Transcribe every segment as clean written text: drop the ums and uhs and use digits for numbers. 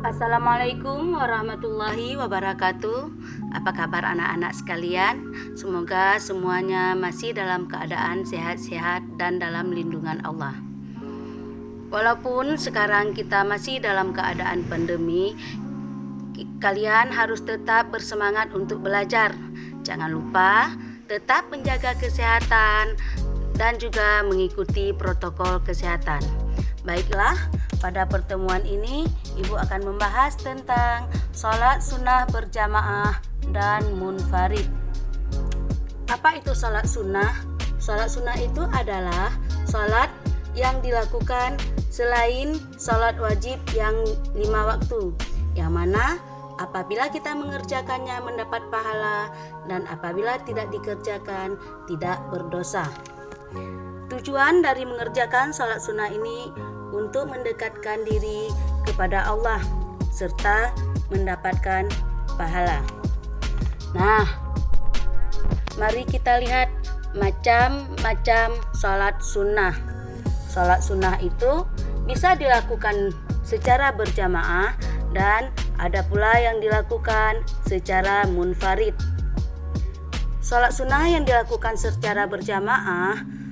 Assalamualaikum warahmatullahi wabarakatuh. Apa kabar anak-anak sekalian? Semoga semuanya masih dalam keadaan sehat-sehat dan dalam lindungan Allah. Walaupun sekarang kita masih dalam keadaan pandemi, kalian harus tetap bersemangat untuk belajar. Jangan lupa tetap menjaga kesehatan dan juga mengikuti protokol kesehatan. Baiklah, pada pertemuan ini Ibu akan membahas tentang sholat sunnah berjamaah dan munfarid. Apa itu sholat sunnah? Sholat sunnah itu adalah sholat yang dilakukan selain sholat wajib yang 5 waktu, yang mana apabila kita mengerjakannya mendapat pahala dan apabila tidak dikerjakan tidak berdosa. Tujuan dari mengerjakan sholat sunnah ini untuk mendekatkan diri kepada Allah serta mendapatkan pahala. Nah, mari kita lihat macam-macam sholat sunnah. Sholat sunnah itu bisa dilakukan secara berjamaah dan ada pula yang dilakukan secara munfarid. Sholat sunnah yang dilakukan secara berjamaah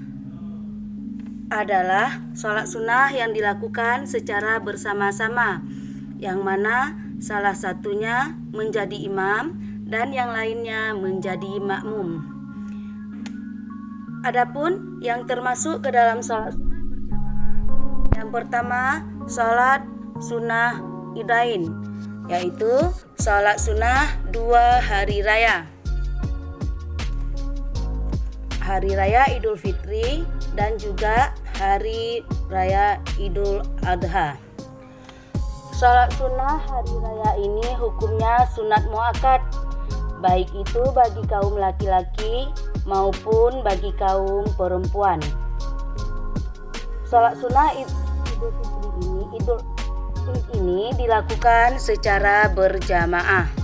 adalah sholat sunnah yang dilakukan secara bersama-sama, yang mana salah satunya menjadi imam dan yang lainnya menjadi makmum. Adapun yang termasuk ke dalam sholat sunnah berjamaah, yang pertama sholat sunnah idain, yaitu sholat sunnah 2 hari raya. Hari raya Idul Fitri dan juga hari raya Idul Adha. Sholat sunnah hari raya ini hukumnya sunat muakkad, baik itu bagi kaum laki-laki maupun bagi kaum perempuan. Sholat sunnah Idul Fitri ini dilakukan secara berjamaah.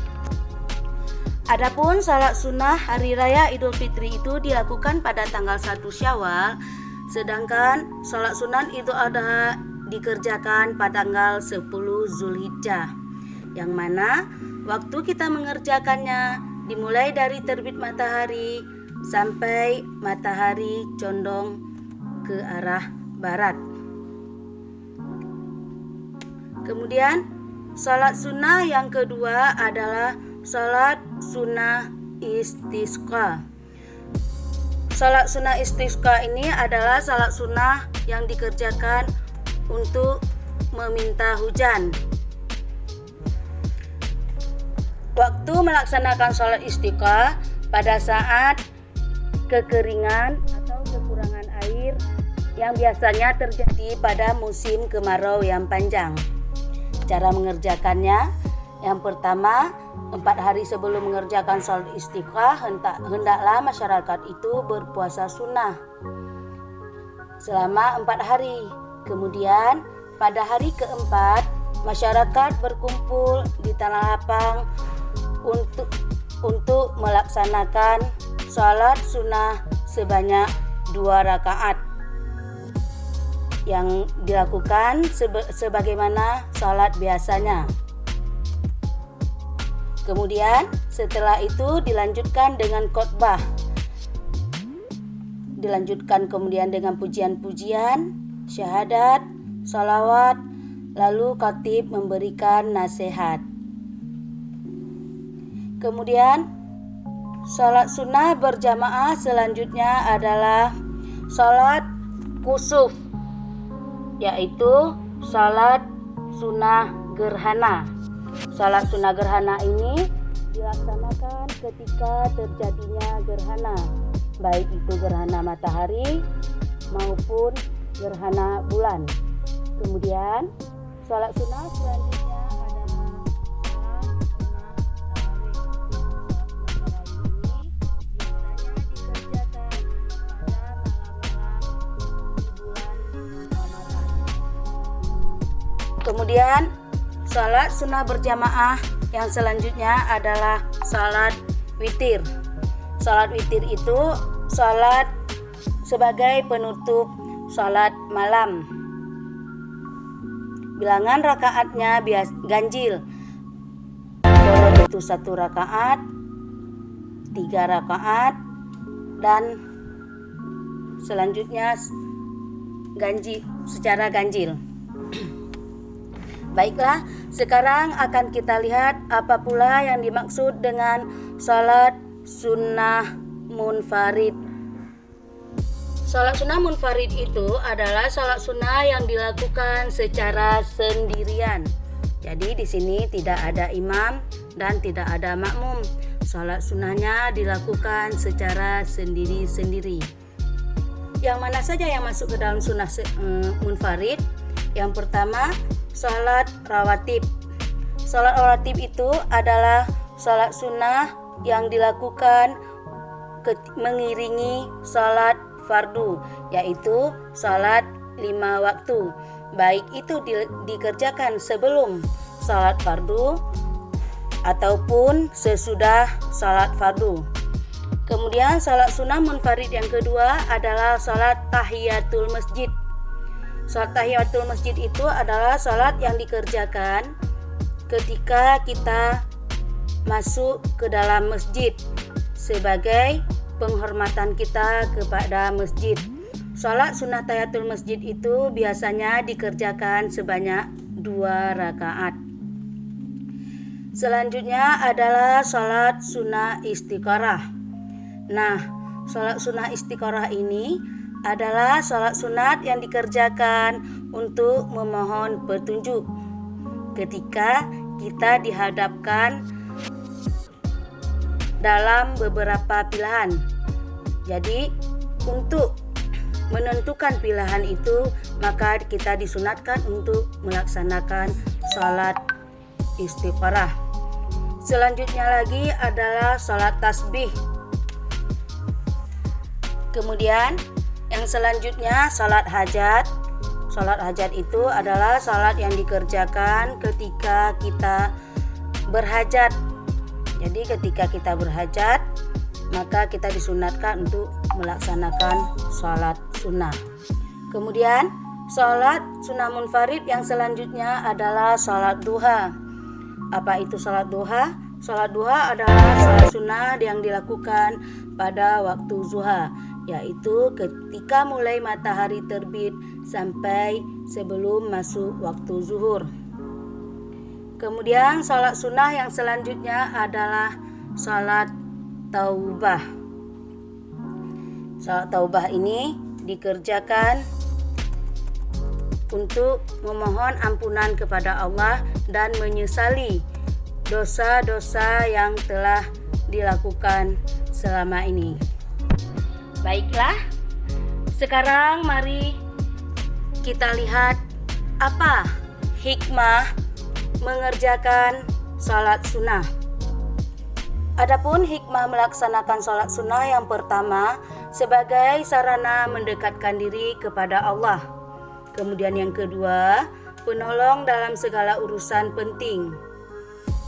Adapun sholat sunnah hari raya Idul Fitri itu dilakukan pada tanggal 1 Syawal, sedangkan sholat sunnah Idul Adha dikerjakan pada tanggal 10 Zulhijjah, yang mana waktu kita mengerjakannya dimulai dari terbit matahari sampai matahari condong ke arah barat. Kemudian sholat sunnah yang kedua adalah sholat sunnah istisqa. Sholat sunnah istisqa ini adalah sholat sunnah yang dikerjakan untuk meminta hujan. Waktu melaksanakan sholat istisqa pada saat kekeringan atau kekurangan air yang biasanya terjadi pada musim kemarau yang panjang. Cara mengerjakannya, yang pertama, 4 hari sebelum mengerjakan sholat istisqa hendaklah masyarakat itu berpuasa sunnah selama 4 hari. Kemudian pada hari keempat masyarakat berkumpul di tanah lapang untuk melaksanakan sholat sunnah sebanyak 2 rakaat yang dilakukan sebagaimana sholat biasanya. Kemudian setelah itu dilanjutkan dengan khotbah. Dilanjutkan kemudian dengan pujian-pujian, syahadat, salawat, lalu khatib memberikan nasihat. Kemudian sholat sunnah berjamaah selanjutnya adalah sholat kusuf, yaitu sholat sunnah gerhana. Sholat sunnah gerhana ini dilaksanakan ketika terjadinya gerhana, baik itu gerhana matahari maupun gerhana bulan. Kemudian sholat sunnah selanjutnya adalah sholat sunnah tarawih. Sholat sunnah tarawih ini biasanya dikerjakan pada malam-malam di bulan Ramadan. Kemudian sholat sunnah berjamaah yang selanjutnya adalah sholat witir. Sholat witir itu sholat sebagai penutup sholat malam. bilangan rakaatnya ganjil. Kalau itu 1 rakaat, 3 rakaat, dan selanjutnya secara ganjil. Baiklah, sekarang akan kita lihat apa pula yang dimaksud dengan salat sunnah munfarid. Salat sunnah munfarid itu adalah salat sunnah yang dilakukan secara sendirian. Jadi di sini tidak ada imam dan tidak ada makmum. Salat sunnahnya dilakukan secara sendiri-sendiri. Yang mana saja yang masuk ke dalam sunnah munfarid? Yang pertama, salat rawatib. Salat rawatib itu adalah salat sunnah yang dilakukan mengiringi salat fardu, yaitu salat 5 waktu. Baik itu dikerjakan sebelum salat fardu ataupun sesudah salat fardu. Kemudian salat sunnah munfarid yang kedua adalah salat tahiyatul masjid. Salat tahiyatul masjid itu adalah salat yang dikerjakan ketika kita masuk ke dalam masjid sebagai penghormatan kita kepada masjid. Salat sunnah tahiyatul masjid itu biasanya dikerjakan sebanyak 2 rakaat. Selanjutnya adalah salat sunnah istiqarah. Nah, salat sunnah istiqarah ini adalah salat sunat yang dikerjakan untuk memohon petunjuk ketika kita dihadapkan dalam beberapa pilihan. Jadi untuk menentukan pilihan itu, maka kita disunatkan untuk melaksanakan salat istiqarah. Selanjutnya lagi adalah salat tasbih. Kemudian yang selanjutnya salat hajat. Salat hajat itu adalah salat yang dikerjakan ketika kita berhajat. Jadi ketika kita berhajat, maka kita disunatkan untuk melaksanakan salat sunnah. Kemudian salat sunnah munfarid yang selanjutnya adalah salat duha. Apa itu salat duha? Salat duha adalah salat sunnah yang dilakukan pada waktu zuha, yaitu ketika mulai matahari terbit sampai sebelum masuk waktu zuhur. Kemudian salat sunnah yang selanjutnya adalah salat taubah. Salat taubah ini dikerjakan untuk memohon ampunan kepada Allah dan menyesali dosa-dosa yang telah dilakukan selama ini. Baiklah, sekarang mari kita lihat apa hikmah mengerjakan salat sunnah. Adapun hikmah melaksanakan salat sunnah yang pertama sebagai sarana mendekatkan diri kepada Allah. Kemudian yang kedua, penolong dalam segala urusan penting.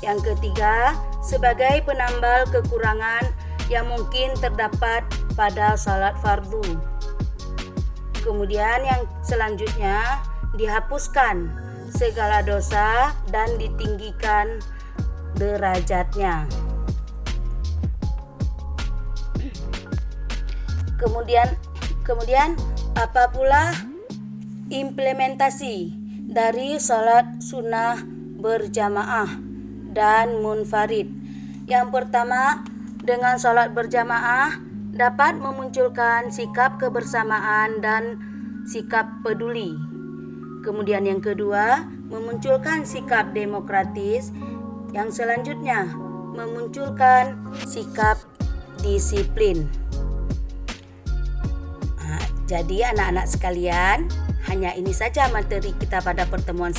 Yang ketiga, sebagai penambal kekurangan yang mungkin terdapat pada salat fardu. Kemudian yang selanjutnya, dihapuskan segala dosa dan ditinggikan derajatnya. Kemudian apa pula implementasi dari salat sunnah berjamaah dan munfarid? Yang pertama, dengan salat berjamaah dapat memunculkan sikap kebersamaan dan sikap peduli. Kemudian yang kedua, memunculkan sikap demokratis. Yang selanjutnya, memunculkan sikap disiplin. Jadi anak-anak sekalian, hanya ini saja materi kita pada pertemuan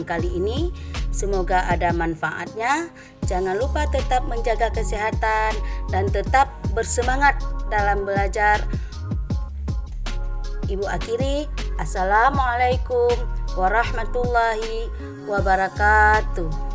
kali ini. Semoga ada manfaatnya. Jangan lupa tetap menjaga kesehatan dan tetap bersemangat dalam belajar. Ibu akhiri, Assalamualaikum warahmatullahi wabarakatuh.